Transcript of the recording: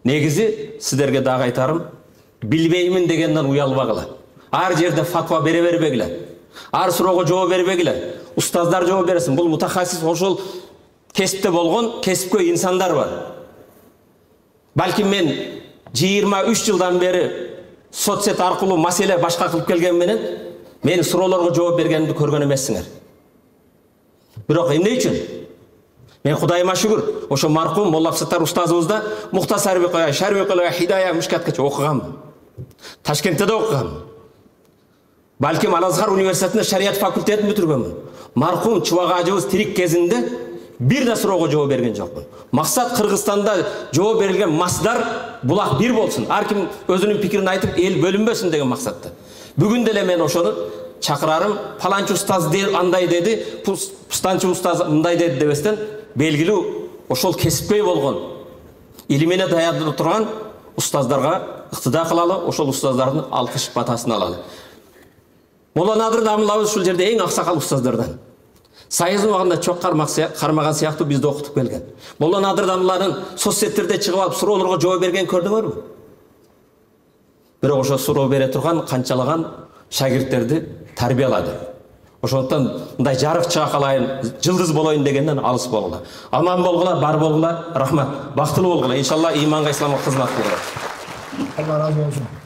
Негизи сіздерге дагы айтарым, билбеймин дегенден уялбагыла. Ар жерде фатва бере бербегиле. Ар суроого жооп бербегиле. Устаздар жооп берсин. Бул мутахассис ошол кесипте болгон кесипкөй инсандар бар. Балким мен 23 жылдан бери соцсет аркылуу маселе башка кылып келген менен менин суроолорго жооп бергенимди көргөн эмессиңер. Бирок эмне үчүн? Мен Кудайыма шүгүр, ошо маркум Молла Абсаттар устазыбызда Мухтасар Бекая, Шарбекая, Хидая Мушкаткача окуганмын. Ташкентте да окуганмын. Балким Ал-Азхар университетинде шарият факультетин бүтүргөнмүн. Маркум чубагачыбыз тирик кезинде бир да суроого жооп берген жокмун. Максат Кыргызстанда жооп берилген масдар булак бир болсун. Ар ким өзүнүн пикирин айтып, эл бөлүнбөсүн деген максатта. Бүгүн деле мен ошону чакырарым. Паланчы устаз андай деди, пустанчы устаз мындай деди дебестен, белгилүү ошол кесипкөй болгон, илимине даянып турган устаздарга ыктыда кылалы, ошол устаздардын алкыш батасын алалы. Молла Надыр Дамылабыз ушул жерде эң аксакал устаздардан. Сайыздын убагында чок кармаган сыяктуу бизди окутуп келген. Молла Надыр Дамыланын соцсеттерде чыгып алып суроолорго жооп берген көрдүңөрбү? Бирок ошо суроо бере турган канчалаган шагирттерди тарбиялады. Ошондон мындай жарык чыга калайын, жылдыз болоюн дегенден алыс болгула. Аман болгула, бар болгула, рахмат. Бактылуу болгула. Иншалла иманга, исламга кызмат кылгыла. Allah razı olsun.